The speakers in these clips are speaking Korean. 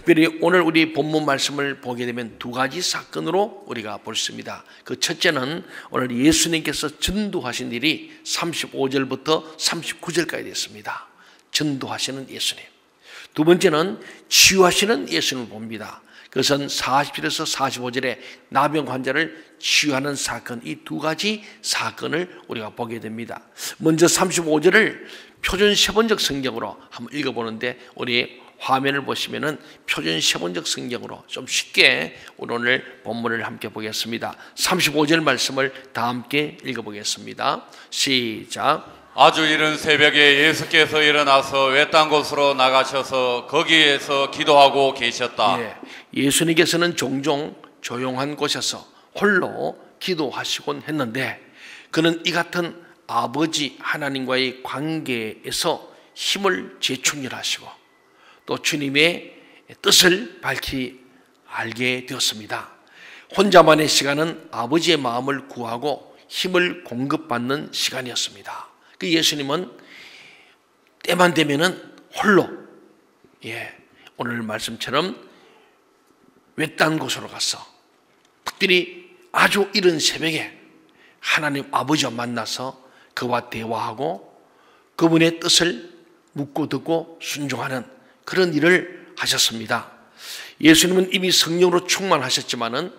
특별히 오늘 우리 본문 말씀을 보게 되면 두 가지 사건으로 우리가 볼 수 있습니다. 그 첫째는 오늘 예수님께서 전도하신 일이 35절부터 39절까지 됐습니다. 전도하시는 예수님. 두 번째는 치유하시는 예수님을 봅니다. 그것은 40절에서 45절에 나병 환자를 치유하는 사건, 이 두 가지 사건을 우리가 보게 됩니다. 먼저 35절을 표준 세번역 성경으로 한번 읽어보는데, 우리 화면을 보시면은 표준 세번역 성경으로 좀 쉽게 오늘 본문을 함께 보겠습니다. 35절 말씀을 다 함께 읽어보겠습니다. 시작. 아주 이른 새벽에 예수께서 일어나서 외딴 곳으로 나가셔서 거기에서 기도하고 계셨다. 예수님께서는 종종 조용한 곳에서 홀로 기도하시곤 했는데, 그는 이 같은 아버지 하나님과의 관계에서 힘을 재충전하시고 또 주님의 뜻을 밝히 알게 되었습니다. 혼자만의 시간은 아버지의 마음을 구하고 힘을 공급받는 시간이었습니다. 그 예수님은 때만 되면은 홀로, 오늘 말씀처럼 외딴 곳으로 가서 특별히 아주 이른 새벽에 하나님 아버지와 만나서 그와 대화하고 그분의 뜻을 묻고 듣고 순종하는 그런 일을 하셨습니다. 예수님은 이미 성령으로 충만하셨지만은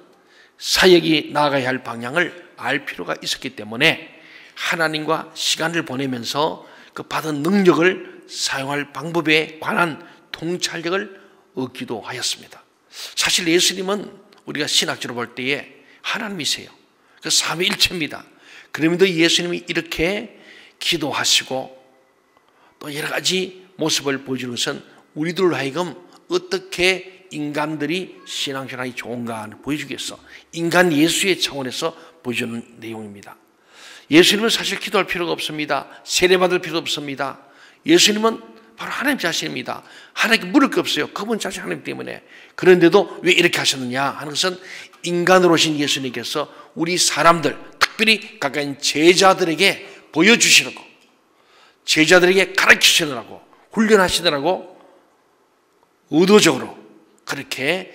사역이 나아가야 할 방향을 알 필요가 있었기 때문에 하나님과 시간을 보내면서 그 받은 능력을 사용할 방법에 관한 통찰력을 얻기도 하였습니다. 사실 예수님은 우리가 신학적으로 볼 때에 하나님이세요. 그 삼위일체입니다. 그럼에도 예수님이 이렇게 기도하시고 또 여러 가지 모습을 보여주는 것은 우리들로 하여금 어떻게 인간들이 신앙생활이 좋은가 보여주기 위해서 인간 예수의 차원에서 보여주는 내용입니다. 예수님은 사실 기도할 필요가 없습니다. 세례받을 필요도 없습니다. 예수님은 바로 하나님 자신입니다. 하나님께 물을 게 없어요. 그분 자신 하나님 때문에. 그런데도 왜 이렇게 하셨느냐 하는 것은 인간으로 오신 예수님께서 우리 사람들, 특별히 가까이 제자들에게 보여주시려고, 제자들에게 가르치시느라고, 훈련하시느라고 의도적으로 그렇게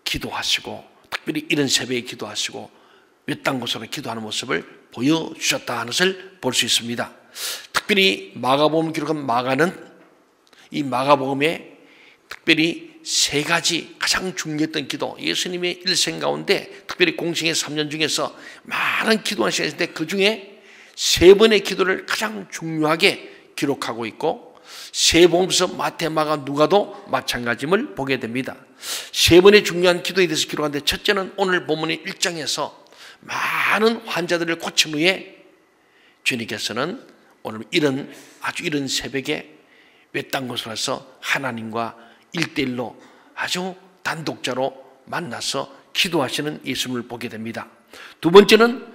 기도하시고, 특별히 이런 새벽에 기도하시고 외딴 곳으로 기도하는 모습을 보여주셨다 하는 것을 볼 수 있습니다. 특별히 마가복음 기록한 마가는 이 마가복음에 특별히 세 가지 가장 중요했던 기도, 예수님의 일생 가운데 특별히 공생의 3년 중에서 많은 기도하는 시간이 있는데 그 중에 세 번의 기도를 가장 중요하게 기록하고 있고, 세 복음서 마태, 마가, 누가도 마찬가지임을 보게 됩니다. 세 번의 중요한 기도에 대해서 기록하는데, 첫째는 오늘 본문의 1장에서 많은 환자들을 고침 후에 주님께서는 오늘 아주 이른 새벽에 외딴 곳으로 가서 하나님과 1대1로 아주 단독자로 만나서 기도하시는 예수님을 보게 됩니다. 두 번째는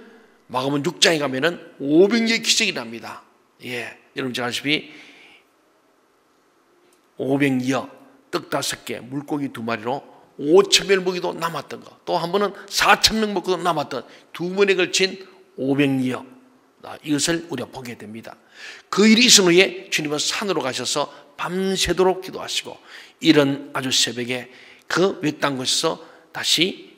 마가복음 6장에 가면은 500여의 기적이 납니다. 여러분 잘 아시다시피 500여 떡 5개, 물고기 2마리로 5,000명 먹이도 남았던 것, 또 한 번은 4,000명 먹고도 남았던 두 번에 걸친 500여, 이것을 우리가 보게 됩니다. 그 일이 있은 후에 주님은 산으로 가셔서 밤새도록 기도하시고 이런 아주 새벽에 그 외딴 곳에서 다시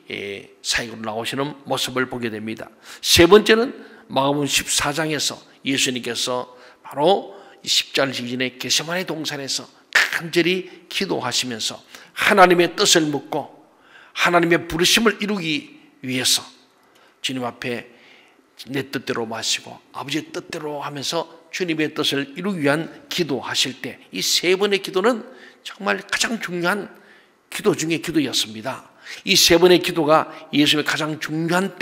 사역으로 나오시는 모습을 보게 됩니다. 세 번째는 마가복음 14장에서 예수님께서 바로 십자가를 지기 전에 겟세마네 동산에서 간절히 기도하시면서 하나님의 뜻을 묻고 하나님의 부르심을 이루기 위해서 주님 앞에 내 뜻대로 마시고 아버지의 뜻대로 하면서 주님의 뜻을 이루기 위한 기도하실 때 이 세 번의 기도는 정말 가장 중요한 기도 중에 기도였습니다. 이 세 번의 기도가 예수님의 가장 중요한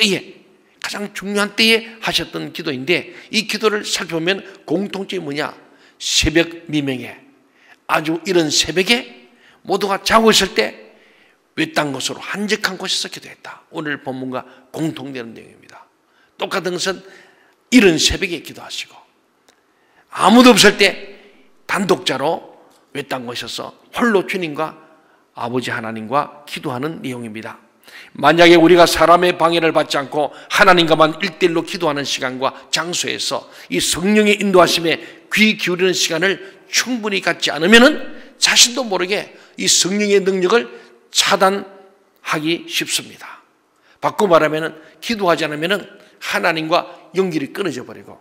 때에 하셨던 기도인데, 이 기도를 살펴보면 공통점이 뭐냐? 새벽 미명에, 아주 이른 새벽에 모두가 자고 있을 때 외딴 곳으로 한적한 곳에서 기도했다. 오늘 본문과 공통되는 내용입니다. 똑같은 것은 이른 새벽에 기도하시고 아무도 없을 때 단독자로 외딴 곳에서 홀로 주님과 아버지 하나님과 기도하는 내용입니다. 만약에 우리가 사람의 방해를 받지 않고 하나님과만 1대1로 기도하는 시간과 장소에서 이 성령의 인도하심에 귀 기울이는 시간을 충분히 갖지 않으면 자신도 모르게 이 성령의 능력을 차단하기 쉽습니다. 바꿔 말하면 기도하지 않으면 하나님과 연결이 끊어져 버리고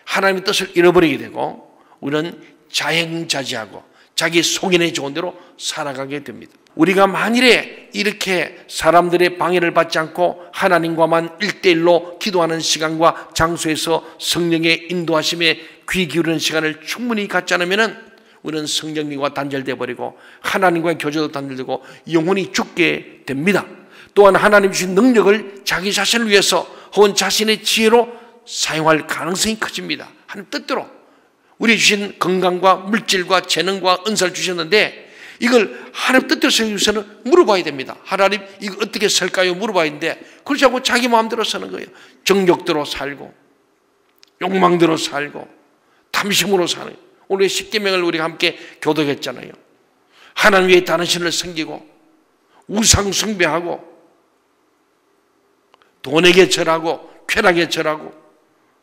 하나님의 뜻을 잃어버리게 되고 우리는 자행자지하고 자기 속인의 좋은 대로 살아가게 됩니다. 우리가 만일에 이렇게 사람들의 방해를 받지 않고 하나님과만 1대1로 기도하는 시간과 장소에서 성령의 인도하심에 귀 기울이는 시간을 충분히 갖지 않으면 우리는 성령님과 단절되어 버리고 하나님과의 교제도 단절되고 영혼이 죽게 됩니다. 또한 하나님 주신 능력을 자기 자신을 위해서 혹은 자신의 지혜로 사용할 가능성이 커집니다. 하나님 뜻대로 우리 주신 건강과 물질과 재능과 은사를 주셨는데 이걸 하나님 뜻대로 사용하기 위해서는 물어봐야 됩니다. 하나님 이거 어떻게 쓸까요? 물어봐야 되는데 그렇지 않고 자기 마음대로 사는 거예요. 정욕대로 살고 욕망대로 살고 탐심으로 사는 거예요. 오늘 십계명을 우리가 함께 교독했잖아요. 하나님 외에 다른 신을 섬기고 우상 숭배하고 돈에게 절하고 쾌락에 절하고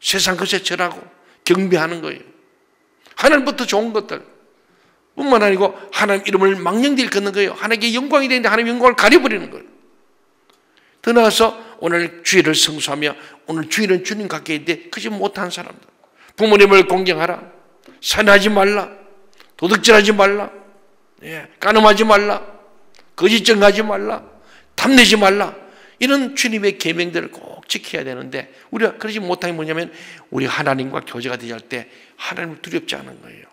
세상 것에 절하고 경배하는 거예요. 하나님부터 좋은 것들 뿐만 아니고 하나님 이름을 망령되이 걷는 거예요. 하나님께 영광이 되는데 하나님 영광을 가려버리는 거예요. 더 나아가서 오늘 주일을 성수하며 오늘 주일은 주님 가까이 있는데 그지 못한 사람들 부모님을 공경하라, 살인하지 말라, 도둑질하지 말라, 간음하지 말라, 거짓 증거하지 말라, 탐내지 말라, 이런 주님의 계명들을 꼭 지켜야 되는데 우리가 그러지 못한 게 뭐냐면 우리 하나님과 교제가 되지 할 때 하나님을 두렵지 않은 거예요.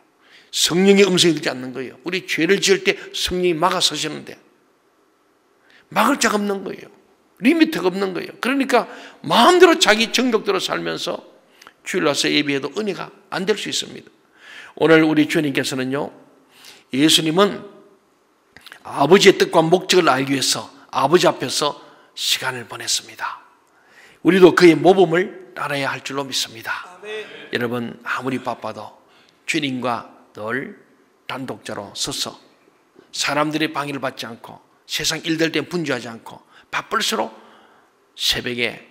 성령의 음성이 들지 않는 거예요. 우리 죄를 지을 때 성령이 막아서시는데 막을 자가 없는 거예요. 리미트가 없는 거예요. 그러니까 마음대로 자기 정욕대로 살면서 주일 와서 예배해도 은혜가 안 될 수 있습니다. 오늘 우리 주님께서는요, 예수님은 아버지의 뜻과 목적을 알기 위해서 아버지 앞에서 시간을 보냈습니다. 우리도 그의 모범을 따라야 할 줄로 믿습니다. 여러분 아무리 바빠도 주님과 늘 단독자로 서서 사람들의 방해를 받지 않고 세상 일들 때문에 분주하지 않고 바쁠수록 새벽에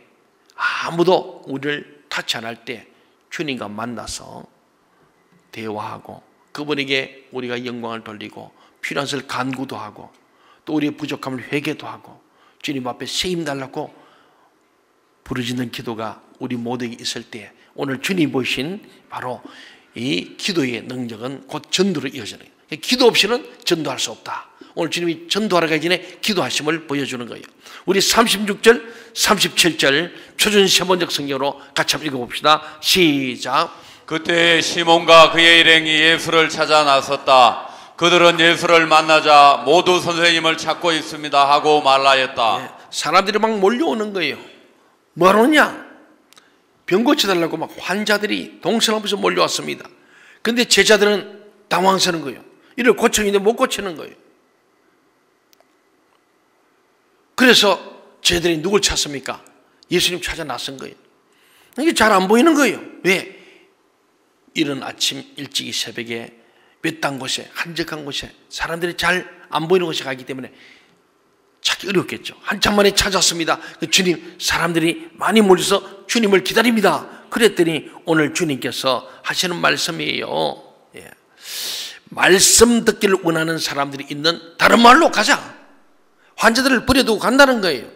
아무도 우리를 타치 안 할 때 주님과 만나서 대화하고 그분에게 우리가 영광을 돌리고 필요한 것을 간구도 하고 또 우리의 부족함을 회개도 하고 주님 앞에 세임 달라고 부르짖는 기도가 우리 모두에게 있을 때 오늘 주님 보신 바로 이 기도의 능력은 곧 전도로 이어지는 거예요. 기도 없이는 전도할 수 없다. 오늘 주님이 전도하러 가기 전에 기도하심을 보여주는 거예요. 우리 36절, 37절 표준시험원적 성경으로 같이 한번 읽어봅시다. 시작. 그때 시몬과 그의 일행이 예수를 찾아 나섰다. 그들은 예수를 만나자 모두 선생님을 찾고 있습니다 하고 말하였다. 사람들이 막 몰려오는 거예요. 뭐하느냐? 병 고쳐달라고 막 환자들이 동서남북에서 몰려왔습니다. 그런데 제자들은 당황스러운 거예요. 이를 고치는데 못 고치는 거예요. 그래서 제자들이 누굴 찾습니까? 예수님 찾아 나선 거예요. 이게 잘 안 보이는 거예요. 왜? 이른 아침 일찍이 새벽에 외딴 곳에 한적한 곳에 사람들이 잘 안 보이는 곳에 가기 때문에 찾기 어렵겠죠. 한참 만에 찾았습니다. 주님, 사람들이 많이 몰려서 주님을 기다립니다. 그랬더니 오늘 주님께서 하시는 말씀이에요. 말씀 듣기를 원하는 사람들이 있는 다른 말로 가자. 환자들을 버려두고 간다는 거예요.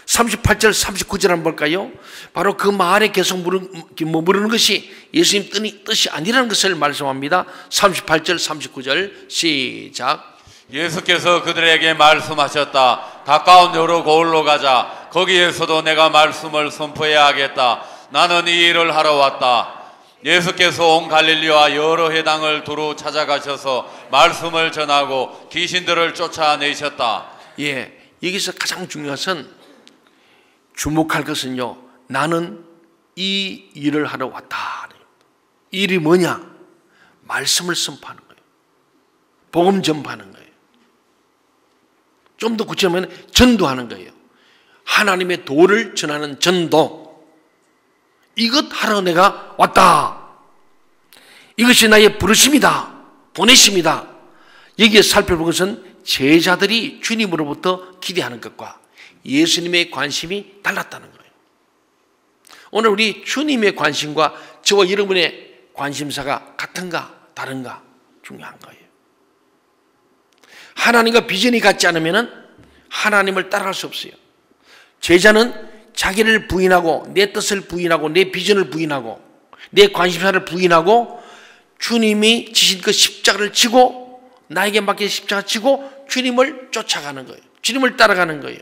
38절 39절 한번 볼까요? 바로 그 말에 계속 물으는 것이 예수님 뜻이 아니라는 것을 말씀합니다. 38절 39절 시작. 예수께서 그들에게 말씀하셨다. 가까운 여러 고을로 가자. 거기에서도 내가 말씀을 선포해야 하겠다. 나는 이 일을 하러 왔다. 예수께서 온 갈릴리와 여러 회당을 두루 찾아가셔서 말씀을 전하고 귀신들을 쫓아내셨다. 여기서 가장 중요한 것은 주목할 것은요, 나는 이 일을 하러 왔다. 이 일이 뭐냐? 말씀을 선포하는 거예요. 복음 전파하는 거예요. 좀 더 구체하면 전도하는 거예요. 하나님의 도를 전하는 전도. 이것 하러 내가 왔다. 이것이 나의 부르심이다. 보내심이다. 여기에 살펴볼 것은 제자들이 주님으로부터 기대하는 것과 예수님의 관심이 달랐다는 거예요. 오늘 우리 주님의 관심과 저와 여러분의 관심사가 같은가 다른가 중요한 거예요. 하나님과 비전이 같지 않으면 하나님을 따라갈 수 없어요. 제자는 자기를 부인하고 내 뜻을 부인하고 내 비전을 부인하고 내 관심사를 부인하고 주님이 지신 그 십자가를 지고 나에게 맡긴 십자가 지고 주님을 쫓아가는 거예요. 주님을 따라가는 거예요.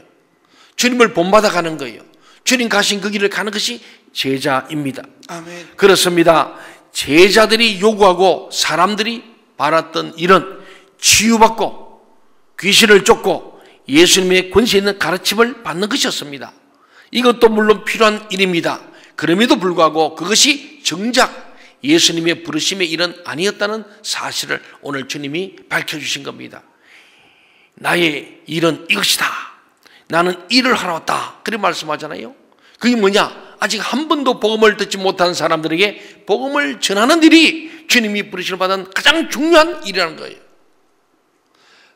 주님을 본받아가는 거예요. 주님 가신 그 길을 가는 것이 제자입니다. 아멘. 그렇습니다. 제자들이 요구하고 사람들이 바랐던 일은 치유받고 귀신을 쫓고 예수님의 권세 있는 가르침을 받는 것이었습니다. 이것도 물론 필요한 일입니다. 그럼에도 불구하고 그것이 정작 예수님의 부르심의 일은 아니었다는 사실을 오늘 주님이 밝혀주신 겁니다. 나의 일은 이것이다. 나는 일을 하러 왔다. 그렇게 말씀하잖아요. 그게 뭐냐? 아직 한 번도 복음을 듣지 못한 사람들에게 복음을 전하는 일이 주님이 부르심을 받은 가장 중요한 일이라는 거예요.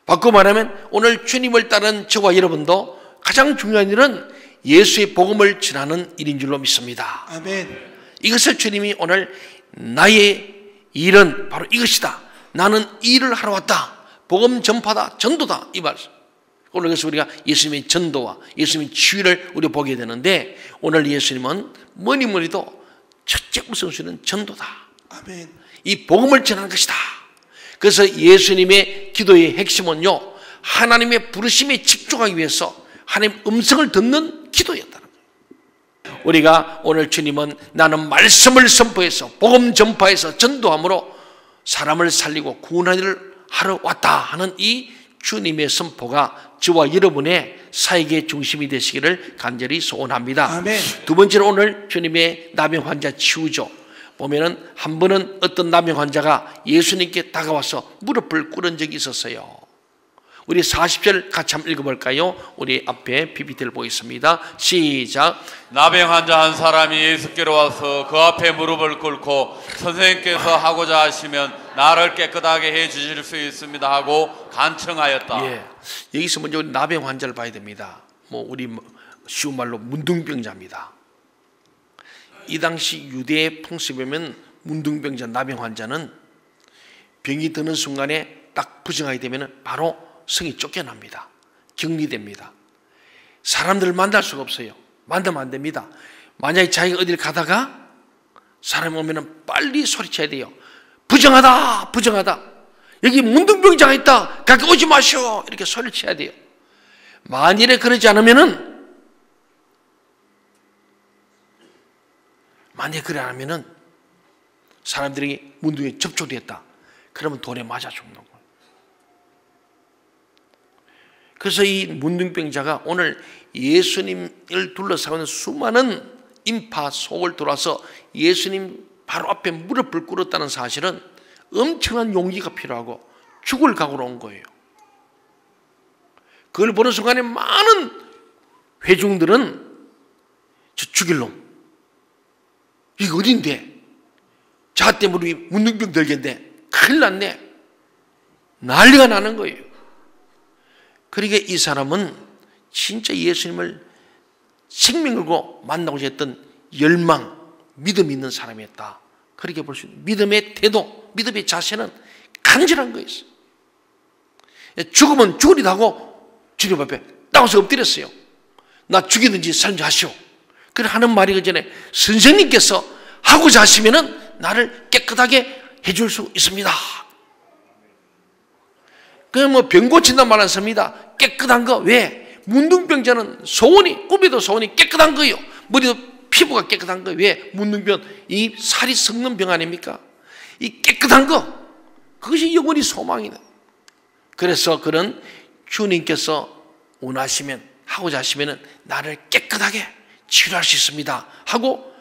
바꿔 말하면 오늘 주님을 따르는 저와 여러분도 가장 중요한 일은 예수의 복음을 전하는 일인 줄로 믿습니다. 아멘. 이것을 주님이 오늘 나의 일은 바로 이것이다. 나는 일을 하러 왔다. 복음 전파다. 전도다. 이 말씀. 오늘 그래서 우리가 예수님의 전도와 예수님의 치유를 우리가 보게 되는데 오늘 예수님은 뭐니 뭐니도 첫째 우선순위는 전도다. 아멘. 이 복음을 전하는 것이다. 그래서 예수님의 기도의 핵심은요, 하나님의 부르심에 집중하기 위해서 하나님 음성을 듣는 기도였다는 거예요. 우리가 오늘 주님은 나는 말씀을 선포해서 복음 전파해서 전도함으로 사람을 살리고 구원하는 일을 하러 왔다 하는 이 주님의 선포가 저와 여러분의 사역의 중심이 되시기를 간절히 소원합니다. 아멘. 두 번째로 오늘 주님의 나병 환자 치유죠. 보면은 한 번은 어떤 나병 환자가 예수님께 다가와서 무릎을 꿇은 적이 있었어요. 우리 40절 같이 한번 읽어볼까요? 우리 앞에 PPT를 보겠습니다. 시작. 나병 환자 한 사람이 예수께로 와서 그 앞에 무릎을 꿇고 선생님께서 하고자 하시면 나를 깨끗하게 해 주실 수 있습니다 하고 간청하였다. 예, 여기서 먼저 우리 나병 환자를 봐야 됩니다. 우리 쉬운 말로 문둥병자입니다. 이 당시 유대의 풍습에 보면 문둥병자, 나병 환자는 병이 드는 순간에 딱 부정하게 되면 바로 성이 쫓겨납니다. 격리됩니다. 사람들을 만날 수가 없어요. 만나면 안 됩니다. 만약에 자기가 어딜 가다가 사람이 오면 빨리 소리쳐야 돼요. 부정하다, 부정하다. 여기 문둥병자가 있다. 가까이 오지 마시오. 이렇게 소리를 쳐야 돼요. 만일에 그러지 않으면은 만약에 그래 안 하면은 사람들이 문둥에 접촉됐다. 그러면 돌에 맞아 죽는 거예요. 그래서 이 문둥병자가 오늘 예수님을 둘러싸고 있는 수많은 인파 속을 돌아서 예수님 바로 앞에 무릎을 꿇었다는 사실은 엄청난 용기가 필요하고 죽을 각오로 온 거예요. 그걸 보는 순간에 많은 회중들은 저 죽일 놈, 이거 어딘데? 자 때문에 우리 문둥병 들겠네. 큰일 났네. 난리가 나는 거예요. 그러니까 이 사람은 진짜 예수님을 생명 걸고 만나고자 했던 열망, 믿음이 있는 사람이었다. 그렇게 볼 수 있는 믿음의 태도, 믿음의 자세는 간절한 거였어요. 죽으면 죽으리다 하고 주님 앞에 나와서 엎드렸어요. 나 죽이든지 살든지 하시오. 그래 하는 말이 그 전에 선생님께서 하고자 하시면은 나를 깨끗하게 해줄 수 있습니다. 그냥 병 고친단 말 안 씁니다. 깨끗한 거. 왜? 문둥병자는 소원이, 꿈에도 소원이 깨끗한 거예요. 머리도 피부가 깨끗한 거. 왜? 문둥병, 이 살이 썩는 병 아닙니까? 이 깨끗한 거. 그것이 영원히 소망이다. 그래서 그런 주님께서 원하시면, 하고자 하시면 나를 깨끗하게 치료할 수 있습니다 하고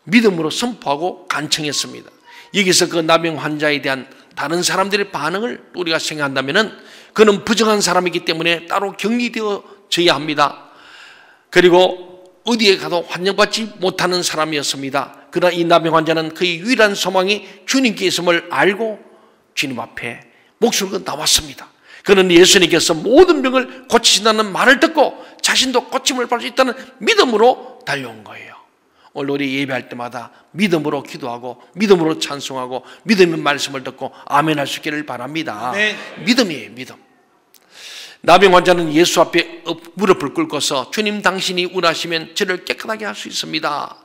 믿음으로 선포하고 간청했습니다. 여기서 그 나병 환자에 대한 다른 사람들의 반응을 우리가 생각한다면 그는 부정한 사람이기 때문에 따로 격리되어져야 합니다. 그리고 어디에 가도 환영받지 못하는 사람이었습니다. 그러나 이 나병 환자는 그의 유일한 소망이 주님께 있음을 알고 주님 앞에 목숨을 걸고 나왔습니다. 그는 예수님께서 모든 병을 고치신다는 말을 듣고 자신도 고침을 받을 수 있다는 믿음으로 달려온 거예요. 오늘 우리 예배할 때마다 믿음으로 기도하고 믿음으로 찬송하고 믿음의 말씀을 듣고 아멘 할 수 있기를 바랍니다. 네. 믿음이에요. 믿음. 나병 환자는 예수 앞에 무릎을 꿇고서 주님 당신이 원하시면 저를 깨끗하게 할 수 있습니다.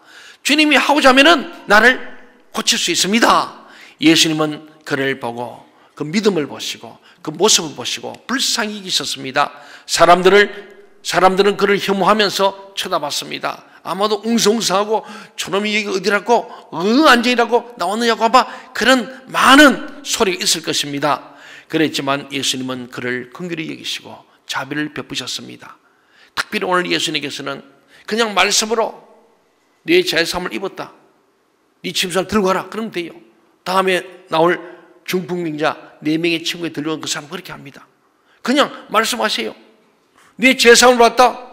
주님이 하고자 하면은 나를 고칠 수 있습니다. 예수님은 그를 보고 그 믿음을 보시고 그 모습을 보시고 불쌍히 여기셨습니다. 사람들은 그를 혐오하면서 쳐다봤습니다. 아마도 웅성웅성하고 저놈이 여기 어디라고 앉아있라고 나왔느냐고 봐봐, 그런 많은 소리가 있을 것입니다. 그랬지만 예수님은 그를 긍휼히 여기시고 자비를 베푸셨습니다. 특별히 오늘 예수님께서는 그냥 말씀으로 네 제사함을 입었다, 네 침상을 들고 가라 그러면 돼요. 다음에 나올 중풍병자 4명의 친구에 들려온 그 사람 그렇게 합니다. 그냥 말씀하세요. 네 제사함을 받았다,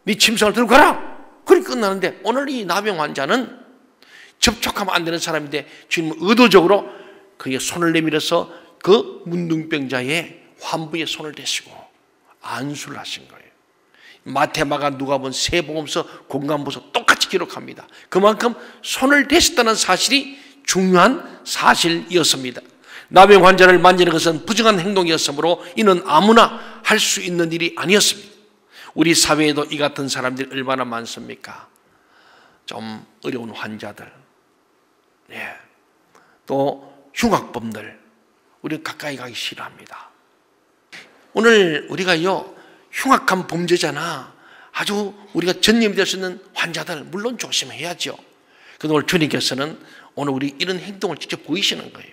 네 침상을 들고 가라, 그렇게 끝나는데, 오늘 이 나병 환자는 접촉하면 안 되는 사람인데 주님은 의도적으로 그의 손을 내밀어서 그 문둥병자의 환부의 손을 대시고 안수를 하신 거예요. 마태, 마가, 누가복음 세 복음서, 공관보서 똑같이 기록합니다. 그만큼 손을 대셨다는 사실이 중요한 사실이었습니다. 나병 환자를 만지는 것은 부정한 행동이었으므로 이는 아무나 할 수 있는 일이 아니었습니다. 우리 사회에도 이 같은 사람들이 얼마나 많습니까? 좀 어려운 환자들, 또 흉악범들, 우리는 가까이 가기 싫어합니다. 오늘 우리가요, 흉악한 범죄자나 아주 우리가 전염이 될 수 있는 환자들 물론 조심해야죠. 그런데 오늘 주님께서는 오늘 우리 이런 행동을 직접 보이시는 거예요.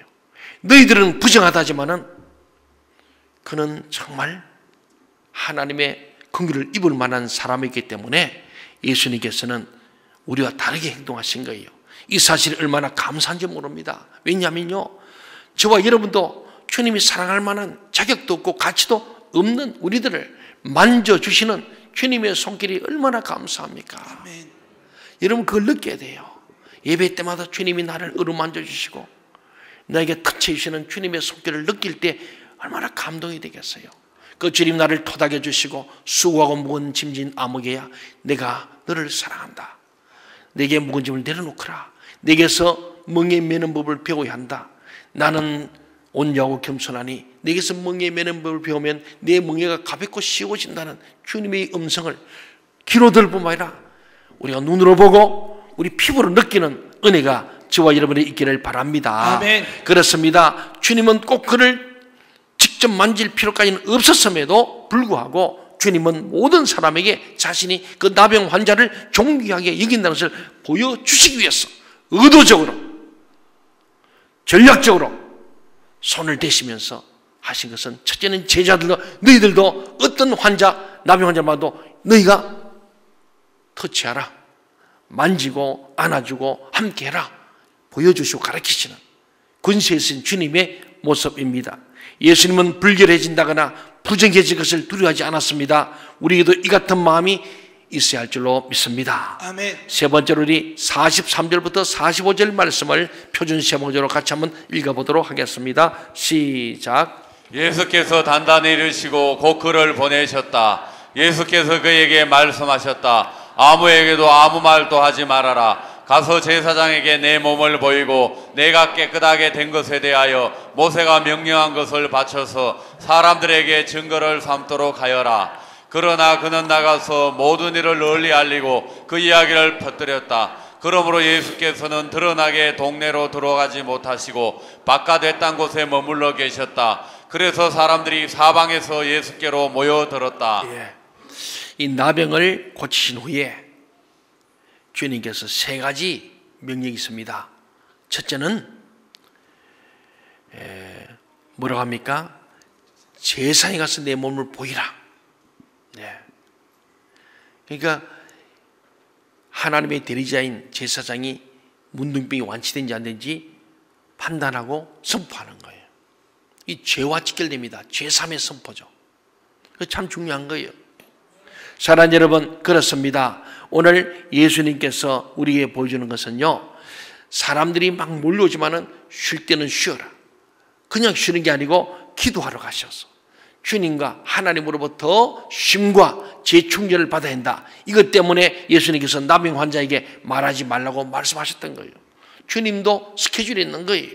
너희들은 부정하다지만은 그는 정말 하나님의 긍휼을 입을 만한 사람이기 때문에 예수님께서는 우리와 다르게 행동하신 거예요. 이 사실이 얼마나 감사한지 모릅니다. 왜냐하면요, 저와 여러분도 주님이 사랑할 만한 자격도 없고 가치도 없는 우리들을 만져주시는 주님의 손길이 얼마나 감사합니까? 아멘. 여러분 그걸 느껴야 돼요. 예배 때마다 주님이 나를 어루만져 주시고 나에게 터치해 주시는 주님의 손길을 느낄 때 얼마나 감동이 되겠어요. 그 주님 나를 토닥여 주시고 수고하고 무거운 짐진 아무개야, 내가 너를 사랑한다. 내게 무거운 짐을 내려놓거라. 내게서 멍에 매는 법을 배워야 한다. 나는 온유하고 겸손하니 내게서 멍에 매는 법을 배우면 내 멍에가 가볍고 쉬워진다는 주님의 음성을 귀로 들을 뿐만 아니라 우리가 눈으로 보고 우리 피부로 느끼는 은혜가 저와 여러분이 있기를 바랍니다. 아멘. 그렇습니다. 주님은 꼭 그를 직접 만질 필요까지는 없었음에도 불구하고 주님은 모든 사람에게 자신이 그 나병 환자를 존귀하게 여긴다는 것을 보여주시기 위해서 의도적으로 전략적으로 손을 대시면서 하신 것은, 첫째는 제자들도 너희들도 어떤 환자, 나병 환자마도 너희가 터치하라, 만지고 안아주고 함께해라 보여주시고 가르치시는 권세 있으신 주님의 모습입니다. 예수님은 불결해진다거나 부정해질 것을 두려워하지 않았습니다. 우리에게도 이 같은 마음이 있어야 할 줄로 믿습니다. 아멘. 세 번째로 우리 43절부터 45절 말씀을 표준 세번역으로 같이 한번 읽어보도록 하겠습니다. 시작. 예수께서 단단히 이르시고 곧 그를 보내셨다. 예수께서 그에게 말씀하셨다. 아무에게도 아무 말도 하지 말아라. 가서 제사장에게 내 몸을 보이고 내가 깨끗하게 된 것에 대하여 모세가 명령한 것을 바쳐서 사람들에게 증거를 삼도록 하여라. 그러나 그는 나가서 모든 일을 널리 알리고 그 이야기를 퍼뜨렸다. 그러므로 예수께서는 드러나게 동네로 들어가지 못하시고 바깥 외딴 곳에 머물러 계셨다. 그래서 사람들이 사방에서 예수께로 모여들었다. 이 나병을 고치신 후에 주님께서 세 가지 명령이 있습니다. 첫째는 뭐라고 합니까? 제사장에 가서 내 몸을 보이라. 그러니까 하나님의 대리자인 제사장이 문둥병이 완치된지 안 된지 판단하고 선포하는 거예요. 이 죄와 직결됩니다. 죄삼의 선포죠. 참 중요한 거예요. 사랑하는 여러분, 그렇습니다. 오늘 예수님께서 우리에게 보여주는 것은요, 사람들이 막 몰려오지만은 쉴 때는 쉬어라. 그냥 쉬는 게 아니고 기도하러 가셔서 주님과 하나님으로부터 쉼과 재충전을 받아야 한다. 이것 때문에 예수님께서 나병 환자에게 말하지 말라고 말씀하셨던 거예요. 주님도 스케줄이 있는 거예요.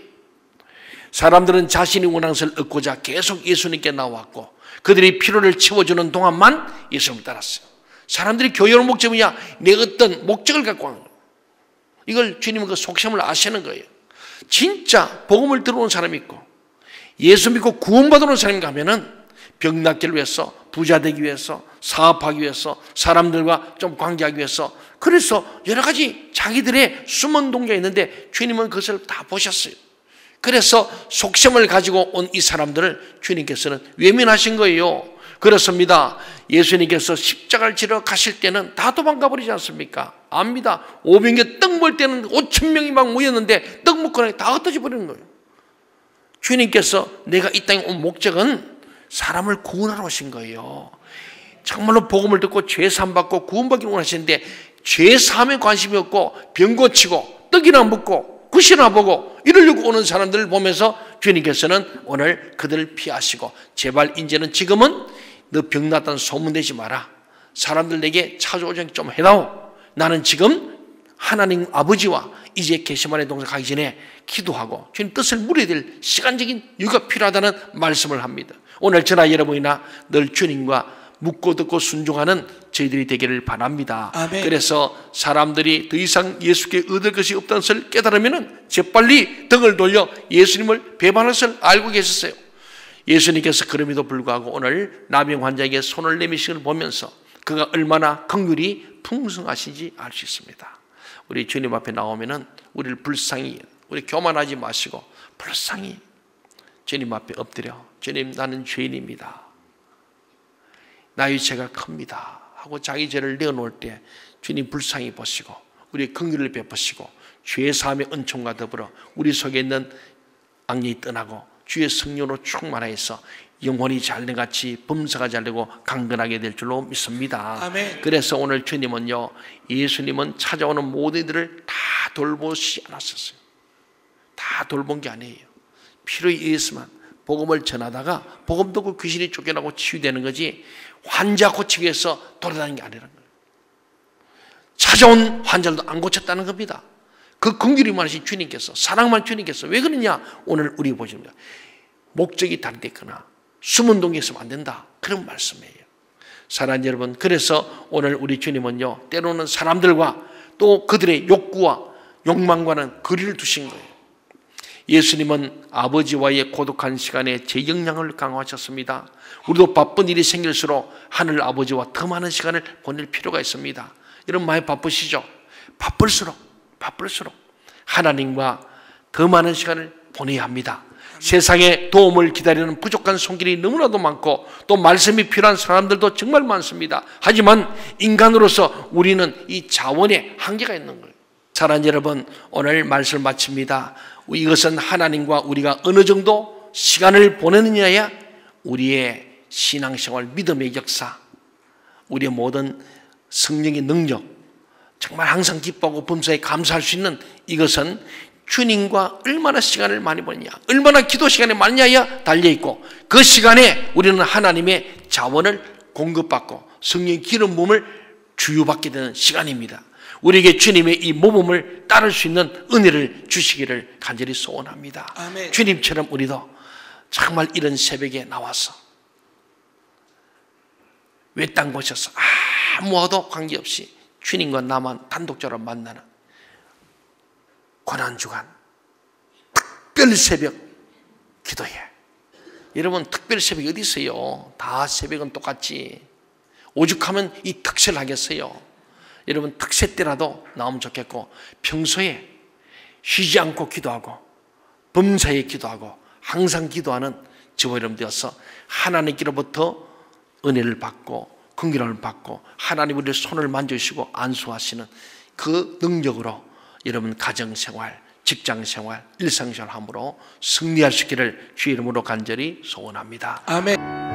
사람들은 자신이 원하는 것을 얻고자 계속 예수님께 나왔고 그들이 필요를 채워주는 동안만 예수님을 따랐어요. 사람들이 교회 오는 목적이 뭐냐? 내 어떤 목적을 갖고 하는 거예요. 이걸 주님은 그 속셈을 아시는 거예요. 진짜 복음을 들어오는 사람이 있고 예수 믿고 구원받아오는 사람이 가면은 병 낫기를 위해서, 부자 되기 위해서, 사업하기 위해서, 사람들과 좀 관계하기 위해서, 그래서 여러 가지 자기들의 숨은 동기가 있는데 주님은 그것을 다 보셨어요. 그래서 속셈을 가지고 온 이 사람들을 주님께서는 외면하신 거예요. 그렇습니다. 예수님께서 십자가를 지러 가실 때는 다 도망가 버리지 않습니까? 압니다. 500개 떡 먹을 때는 5,000명이 막 모였는데 떡 먹고 나니 다 흩어져 버리는 거예요. 주님께서 내가 이 땅에 온 목적은 사람을 구원하러 오신 거예요. 정말로 복음을 듣고 죄 사함 받고 구원받기를 원하시는데 죄 사함에 관심이 없고 병 고치고 떡이나 먹고 굿이나 보고 이러려고 오는 사람들을 보면서 주님께서는 오늘 그들을 피하시고 제발 이제는 지금은 너 병 났다는 소문 내지 마라. 사람들 내게 찾아오지 좀 해다오. 나는 지금 하나님 아버지와 이제 게세마네 동산 가기 전에 기도하고 주님 뜻을 물어야 될 시간적인 여유가 필요하다는 말씀을 합니다. 오늘 저나 여러분이나 늘 주님과 묻고 듣고 순종하는 저희들이 되기를 바랍니다. 아멘. 그래서 사람들이 더 이상 예수께 얻을 것이 없다는 것을 깨달으면 재빨리 등을 돌려 예수님을 배반할 것을 알고 계셨어요. 예수님께서 그럼에도 불구하고 오늘 나병 환자에게 손을 내미시는 걸 보면서 그가 얼마나 긍휼이 풍성하신지 알 수 있습니다. 우리 주님 앞에 나오면은 우리를 불쌍히, 우리 교만하지 마시고 불쌍히 주님 앞에 엎드려 주님 나는 죄인입니다. 나의 죄가 큽니다 하고 자기 죄를 내어놓을 때 주님 불쌍히 보시고 우리의 긍휼을 베푸시고 죄 사함의 은총과 더불어 우리 속에 있는 악령이 떠나고 주의 성령으로 충만하여서 영혼이 잘된같이 범사가 잘되고 강건하게 될 줄로 믿습니다. 아멘. 그래서 오늘 주님은요, 예수님은 찾아오는 모든 이들을 다 돌보시 않았었어요. 다 돌본 게 아니에요. 필요에 의해서만 복음을 전하다가 복음 듣고 귀신이 쫓겨나고 치유되는 거지 환자 고치기 위해서 돌아다니는 게 아니라는 거예요. 찾아온 환자들도 안 고쳤다는 겁니다. 그 긍휼이 많으신 주님께서, 사랑만 주님께서 왜 그러냐? 오늘 우리 보십니다. 목적이 다른데 있거나 숨은 동에 있으면 안 된다, 그런 말씀이에요. 사랑하는 여러분, 그래서 오늘 우리 주님은요, 때로는 사람들과 또 그들의 욕구와 욕망과는 거리를 두신 거예요. 예수님은 아버지와의 고독한 시간에 제 역량을 강화하셨습니다. 우리도 바쁜 일이 생길수록 하늘 아버지와 더 많은 시간을 보낼 필요가 있습니다. 여러분 많이 바쁘시죠? 바쁠수록 하나님과 더 많은 시간을 보내야 합니다. 세상에 도움을 기다리는 부족한 손길이 너무나도 많고 또 말씀이 필요한 사람들도 정말 많습니다. 하지만 인간으로서 우리는 이 자원에 한계가 있는 거예요. 사랑하는 여러분, 오늘 말씀을 마칩니다. 이것은 하나님과 우리가 어느 정도 시간을 보내느냐야 우리의 신앙생활, 믿음의 역사, 우리의 모든 성령의 능력, 정말 항상 기뻐하고 범사에 감사할 수 있는 이것은 주님과 얼마나 시간을 많이 보느냐, 얼마나 기도 시간이 많냐야 달려있고 그 시간에 우리는 하나님의 자원을 공급받고 성령의 기름 부음을 주유받게 되는 시간입니다. 우리에게 주님의 이 모범을 따를 수 있는 은혜를 주시기를 간절히 소원합니다. 아멘. 주님처럼 우리도 정말 이런 새벽에 나와서 외딴 곳에서 아무와도 관계없이 주님과 나만 단독적으로 만나는 고난주간 특별 새벽 기도회. 여러분 특별 새벽이 어디 있어요? 다 새벽은 똑같지. 오죽하면 이 특세를 하겠어요. 여러분 특세 때라도 나오면 좋겠고 평소에 쉬지 않고 기도하고 범사에 기도하고 항상 기도하는 저와 여러분 되어서 하나님께로부터 은혜를 받고 긍휼을 받고 하나님 우리의 손을 만져주시고 안수하시는 그 능력으로 여러분 가정생활, 직장생활, 일상생활 함으로 승리할 수 있기를 주의 이름으로 간절히 소원합니다. 아멘.